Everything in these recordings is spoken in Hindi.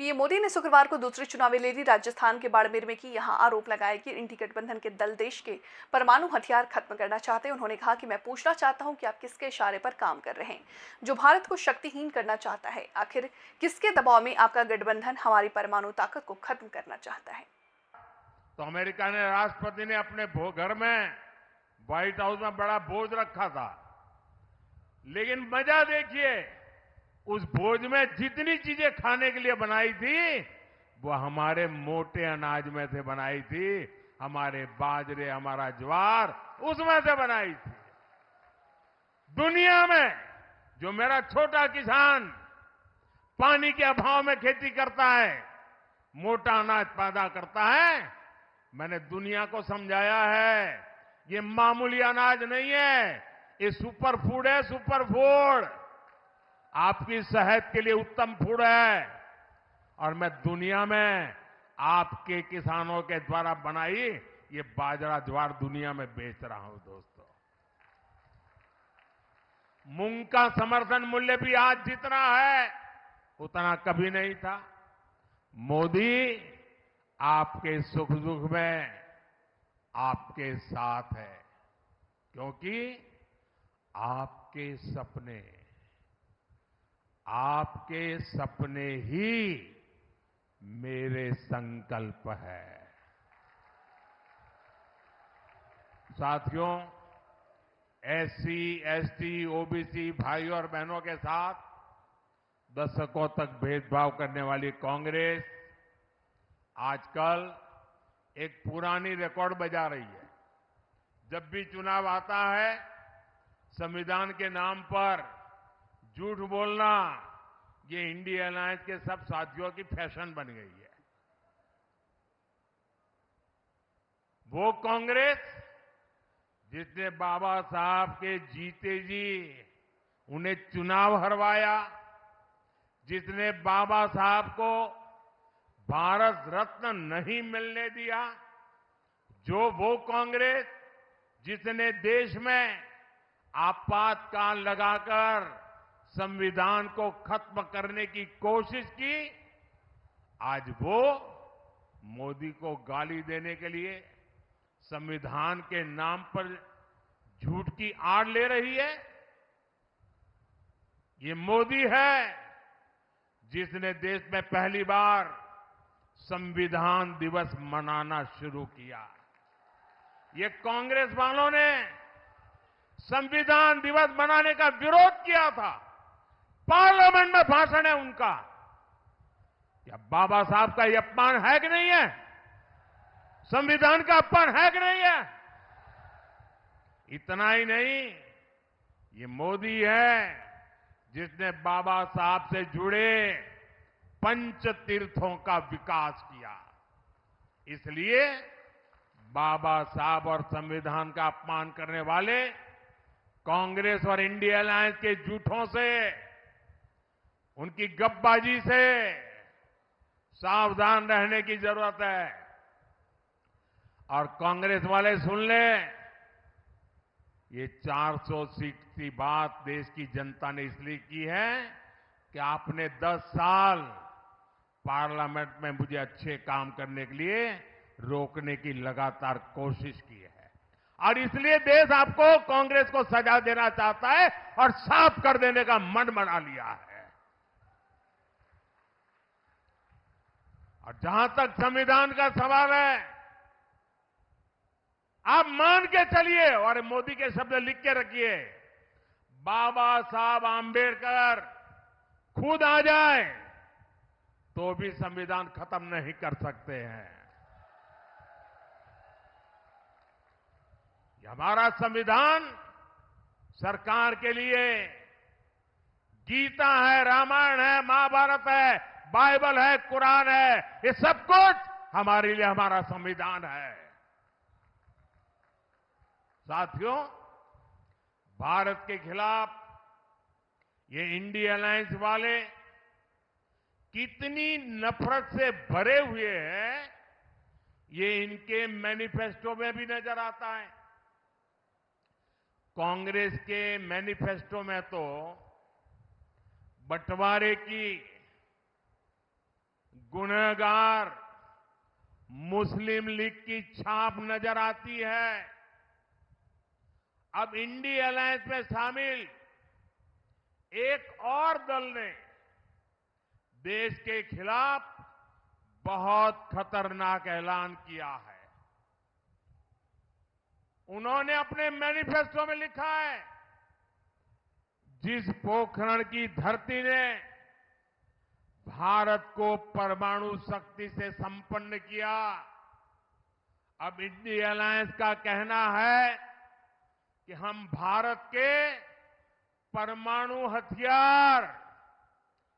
पीएम मोदी ने शुक्रवार को दूसरी चुनावी रैली राजस्थान के बाड़मेर में की। यहां आरोप लगाया कि इंडी गठबंधन के दल देश के परमाणु हथियार खत्म करना चाहते हैं। उन्होंने कहा कि मैं पूछना चाहता हूं कि आप किसके इशारे पर काम कर रहे हैं, जो भारत को शक्तिहीन करना चाहता है। आखिर किसके दबाव में आपका गठबंधन हमारी परमाणु ताकत को खत्म करना चाहता है। तो अमेरिका ने राष्ट्रपति ने अपने घर में व्हाइट हाउस में बड़ा भोज रखा था, लेकिन मजा देखिए, उस भोज में जितनी चीजें खाने के लिए बनाई थी वो हमारे मोटे अनाज में से बनाई थी, हमारे बाजरे, हमारा ज्वार उसमें से बनाई थी। दुनिया में जो मेरा छोटा किसान पानी के अभाव में खेती करता है, मोटा अनाज पैदा करता है, मैंने दुनिया को समझाया है ये मामूली अनाज नहीं है, ये सुपर फूड है, सुपर फूड। आपकी सेहत के लिए उत्तम फूड है। और मैं दुनिया में आपके किसानों के द्वारा बनाई ये बाजरा ज्वार दुनिया में बेच रहा हूं। दोस्तों, मूंग का समर्थन मूल्य भी आज जितना है उतना कभी नहीं था। मोदी आपके सुख दुख में आपके साथ है, क्योंकि आपके सपने ही मेरे संकल्प है। साथियों, एससी, एसटी, ओबीसी भाइयों और बहनों के साथ दशकों तक भेदभाव करने वाली कांग्रेस आजकल एक पुरानी रिकॉर्ड बजा रही है। जब भी चुनाव आता है, संविधान के नाम पर झूठ बोलना ये इंडिया अलायंस के सब साथियों की फैशन बन गई है। वो कांग्रेस जिसने बाबा साहब के जीते जी उन्हें चुनाव हरवाया, जिसने बाबा साहब को भारत रत्न नहीं मिलने दिया, जो वो कांग्रेस जिसने देश में आपातकाल लगाकर संविधान को खत्म करने की कोशिश की, आज वो मोदी को गाली देने के लिए संविधान के नाम पर झूठ की आड़ ले रही है। ये मोदी है जिसने देश में पहली बार संविधान दिवस मनाना शुरू किया। ये कांग्रेस वालों ने संविधान दिवस मनाने का विरोध किया था। पार्लियामेंट में भाषण है उनका। क्या बाबा साहब का ये अपमान है कि नहीं है? संविधान का अपमान है कि नहीं है? इतना ही नहीं, ये मोदी है जिसने बाबा साहब से जुड़े पंच तीर्थों का विकास किया। इसलिए बाबा साहब और संविधान का अपमान करने वाले कांग्रेस और इंडिया अलायंस के झूठों से, उनकी गपबाजी से सावधान रहने की जरूरत है। और कांग्रेस वाले सुन लें, ये 400 सीट की बात देश की जनता ने इसलिए की है कि आपने 10 साल पार्लियामेंट में मुझे अच्छे काम करने के लिए रोकने की लगातार कोशिश की है। और इसलिए देश आपको, कांग्रेस को सजा देना चाहता है और साफ कर देने का मन बना लिया है। और जहां तक संविधान का सवाल है, आप मान के चलिए और मोदी के शब्द लिख के रखिए, बाबा साहब आंबेडकर खुद आ जाए तो भी संविधान खत्म नहीं कर सकते हैं। हमारा संविधान सरकार के लिए गीता है, रामायण है, महाभारत है, बाइबल है, कुरान है, ये सब कुछ हमारे लिए हमारा संविधान है। साथियों, भारत के खिलाफ ये इंडिया अलायंस वाले कितनी नफरत से भरे हुए हैं, ये इनके मैनिफेस्टो में भी नजर आता है। कांग्रेस के मैनिफेस्टो में तो बंटवारे की गुनहगार मुस्लिम लीग की छाप नजर आती है। अब इंडी अलायंस में शामिल एक और दल ने देश के खिलाफ बहुत खतरनाक ऐलान किया है। उन्होंने अपने मैनिफेस्टो में लिखा है, जिस पोखरण की धरती ने भारत को परमाणु शक्ति से संपन्न किया, अब इंडी अलायंस का कहना है कि हम भारत के परमाणु हथियार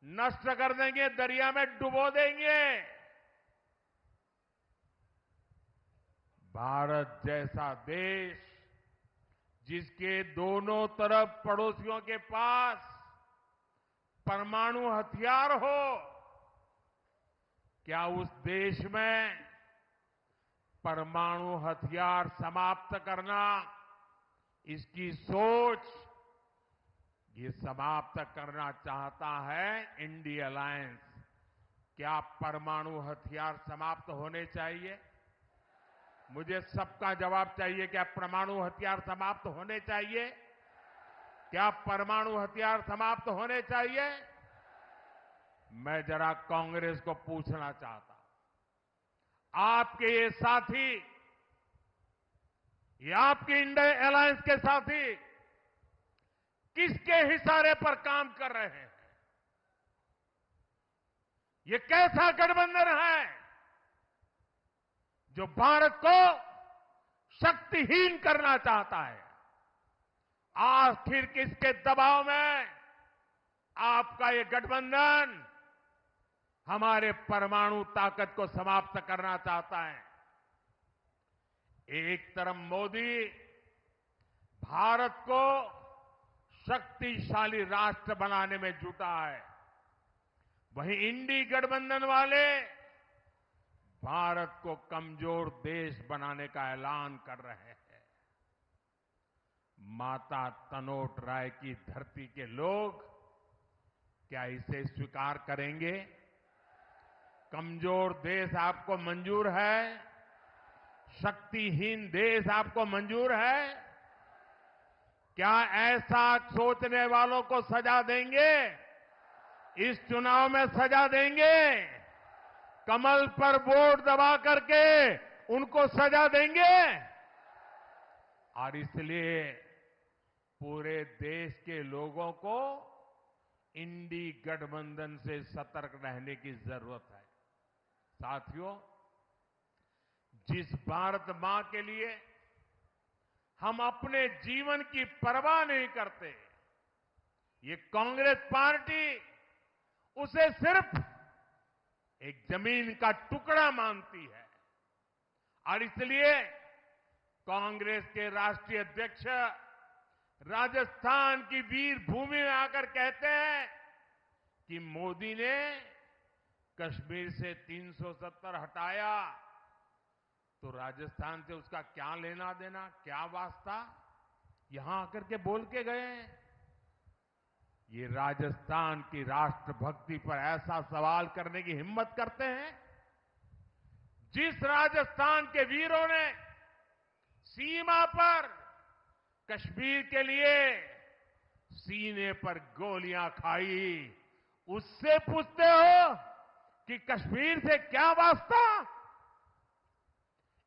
नष्ट कर देंगे, दरिया में डुबो देंगे। भारत जैसा देश जिसके दोनों तरफ पड़ोसियों के पास परमाणु हथियार हो, क्या उस देश में परमाणु हथियार समाप्त करना, इसकी सोच ये समाप्त करना चाहता है इंडी अलायंस। क्या परमाणु हथियार समाप्त होने चाहिए? मुझे सबका जवाब चाहिए। क्या परमाणु हथियार समाप्त होने चाहिए? क्या परमाणु हथियार समाप्त होने चाहिए? मैं जरा कांग्रेस को पूछना चाहता हूं, आपके ये साथी, ये आपके इंडी अलायंस के साथी किसके इशारे पर काम कर रहे हैं? ये कैसा गठबंधन है जो भारत को शक्तिहीन करना चाहता है? आखिर किसके दबाव में आपका ये गठबंधन हमारे परमाणु ताकत को समाप्त करना चाहता है? एक तरफ मोदी भारत को शक्तिशाली राष्ट्र बनाने में जुटा है, वहीं इंडी गठबंधन वाले भारत को कमजोर देश बनाने का ऐलान कर रहे हैं। माता तनोट राय की धरती के लोग क्या इसे स्वीकार करेंगे? कमजोर देश आपको मंजूर है? शक्तिहीन देश आपको मंजूर है? क्या ऐसा सोचने वालों को सजा देंगे? इस चुनाव में सजा देंगे? कमल पर वोट दबा करके उनको सजा देंगे? और इसलिए पूरे देश के लोगों को इंडी गठबंधन से सतर्क रहने की जरूरत है। साथियों, जिस भारत मां के लिए हम अपने जीवन की परवाह नहीं करते, ये कांग्रेस पार्टी उसे सिर्फ एक जमीन का टुकड़ा मानती है। और इसलिए कांग्रेस के राष्ट्रीय अध्यक्ष राजस्थान की वीर भूमि में आकर कहते हैं कि मोदी ने कश्मीर से 370 हटाया तो राजस्थान से उसका क्या लेना देना, क्या वास्ता? यहां आकर के बोल के गए हैं। ये राजस्थान की राष्ट्रभक्ति पर ऐसा सवाल करने की हिम्मत करते हैं। जिस राजस्थान के वीरों ने सीमा पर कश्मीर के लिए सीने पर गोलियां खाई, उससे पूछते हो कि कश्मीर से क्या वास्ता?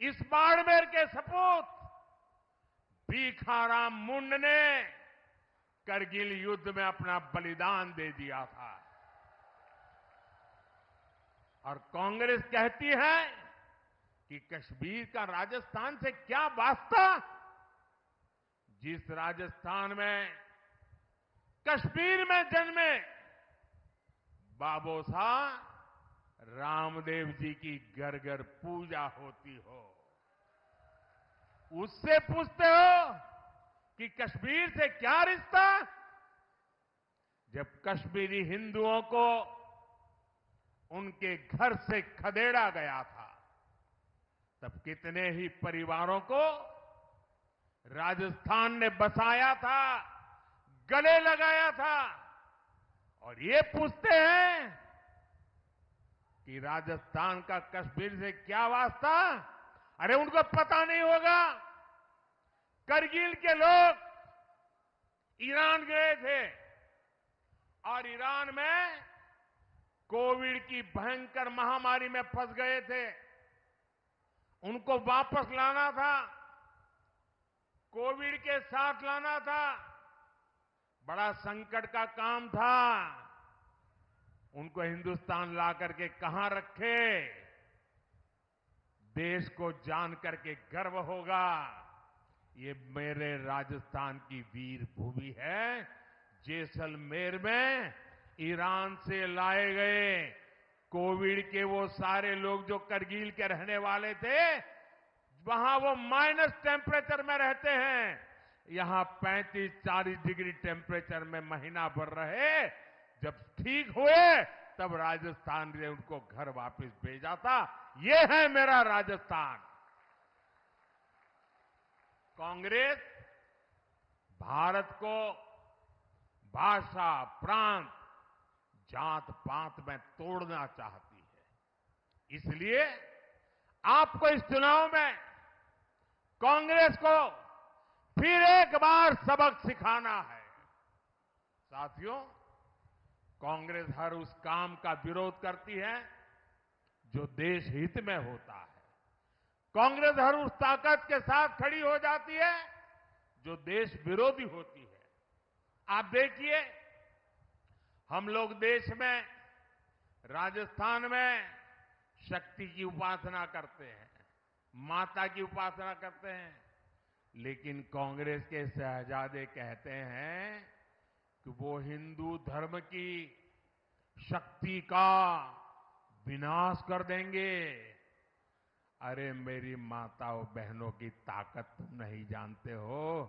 इस बाड़मेर के सपूत भीखाराम मुंड ने करगिल युद्ध में अपना बलिदान दे दिया था। और कांग्रेस कहती है कि कश्मीर का राजस्थान से क्या वास्ता? जिस राजस्थान में, कश्मीर में जन्मे बाबू साहब रामदेव जी की घर घर पूजा होती हो, उससे पूछते हो कि कश्मीर से क्या रिश्ता? जब कश्मीरी हिंदुओं को उनके घर से खदेड़ा गया था, तब कितने ही परिवारों को राजस्थान ने बसाया था, गले लगाया था। और ये पूछते हैं कि राजस्थान का कश्मीर से क्या वास्ता। अरे उनको पता नहीं होगा, करगिल के लोग ईरान गए थे और ईरान में कोविड की भयंकर महामारी में फंस गए थे। उनको वापस लाना था, कोविड के साथ लाना था, बड़ा संकट का काम था। उनको हिंदुस्तान ला करके कहां रखे, देश को जान करके गर्व होगा, ये मेरे राजस्थान की वीर भूमि है। जैसलमेर में ईरान से लाए गए कोविड के वो सारे लोग जो करगिल के रहने वाले थे, वहां वो माइनस टेम्परेचर में रहते हैं, यहां 35-40 डिग्री टेम्परेचर में महीना भर रहे। जब ठीक हुए तब राजस्थान ने उनको घर वापस भेजा था। ये है मेरा राजस्थान। कांग्रेस भारत को भाषा, प्रांत, जात पात में तोड़ना चाहती है। इसलिए आपको इस चुनाव में कांग्रेस को फिर एक बार सबक सिखाना है। साथियों, कांग्रेस हर उस काम का विरोध करती है जो देश हित में होता है। कांग्रेस हर उस ताकत के साथ खड़ी हो जाती है जो देश विरोधी होती है। आप देखिए, हम लोग देश में, राजस्थान में शक्ति की उपासना करते हैं, माता की उपासना करते हैं, लेकिन कांग्रेस के शहजादे कहते हैं कि वो हिंदू धर्म की शक्ति का विनाश कर देंगे। अरे मेरी माताओं बहनों की ताकत तुम नहीं जानते हो।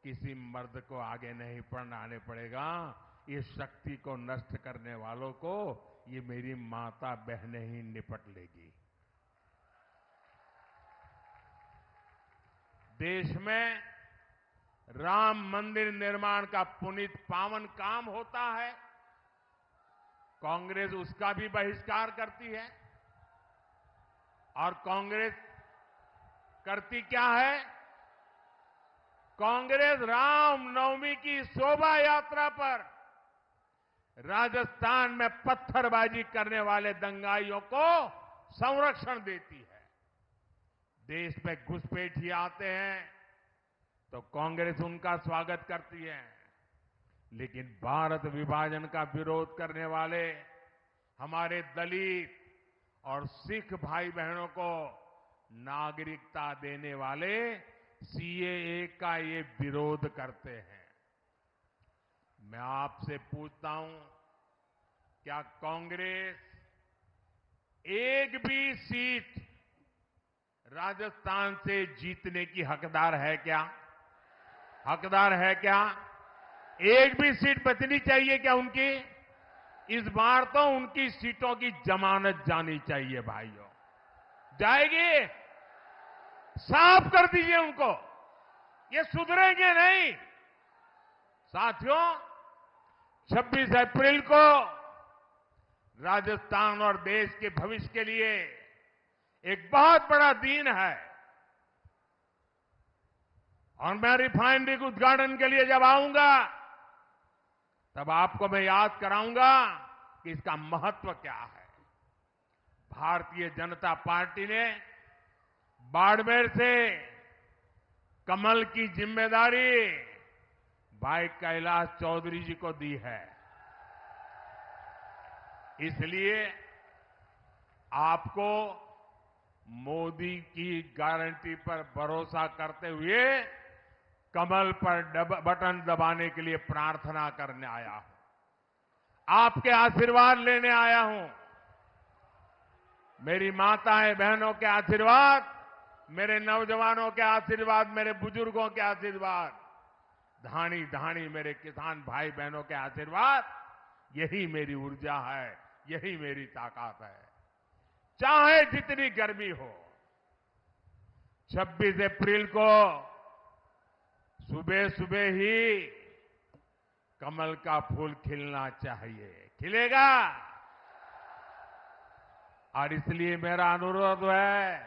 किसी मर्द को आगे नहीं बढ़ाने पड़ेगा, ये शक्ति को नष्ट करने वालों को ये मेरी माता बहनें ही निपट लेगी। देश में राम मंदिर निर्माण का पुनीत पावन काम होता है, कांग्रेस उसका भी बहिष्कार करती है। और कांग्रेस करती क्या है? कांग्रेस रामनवमी की शोभा यात्रा पर राजस्थान में पत्थरबाजी करने वाले दंगाइयों को संरक्षण देती है। देश में घुसपैठिए आते हैं तो कांग्रेस उनका स्वागत करती है, लेकिन भारत विभाजन का विरोध करने वाले हमारे दलित और सिख भाई बहनों को नागरिकता देने वाले सीएए का ये विरोध करते हैं। मैं आपसे पूछता हूं, क्या कांग्रेस एक भी सीट राजस्थान से जीतने की हकदार है क्या? हकदार है क्या? एक भी सीट बचनी चाहिए क्या उनकी? इस बार तो उनकी सीटों की जमानत जानी चाहिए भाइयों। जाएगी? साफ कर दीजिए उनको, ये सुधरेंगे नहीं। साथियों, 26 अप्रैल को राजस्थान और देश के भविष्य के लिए एक बहुत बड़ा दिन है और मैं रिफाइनरी के उद्घाटन के लिए जब आऊंगा तब आपको मैं याद कराऊंगा कि इसका महत्व क्या है। भारतीय जनता पार्टी ने बाड़मेर से कमल की जिम्मेदारी भाई कैलाश चौधरी जी को दी है। इसलिए आपको मोदी की गारंटी पर भरोसा करते हुए कमल पर बटन दबाने के लिए प्रार्थना करने आया हूं। आपके आशीर्वाद लेने आया हूं। मेरी माताएं बहनों के आशीर्वाद, मेरे नौजवानों के आशीर्वाद, मेरे बुजुर्गों के आशीर्वाद, धानी धानी मेरे किसान भाई बहनों के आशीर्वाद, यही मेरी ऊर्जा है, यही मेरी ताकत है। चाहे जितनी गर्मी हो, 26 अप्रैल को सुबह सुबह ही कमल का फूल खिलना चाहिए। खिलेगा? और इसलिए मेरा अनुरोध है,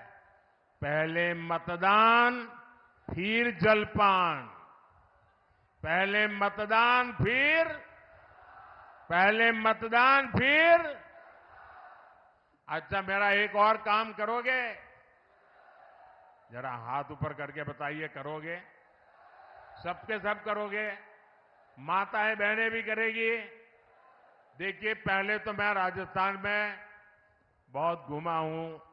पहले मतदान फिर जलपान, पहले मतदान फिर अच्छा, मेरा एक और काम करोगे? जरा हाथ ऊपर करके बताइए, करोगे? सबके सब करोगे? माताएं बहनें भी करेगी? देखिए, पहले तो मैं राजस्थान में बहुत घूमा हूं,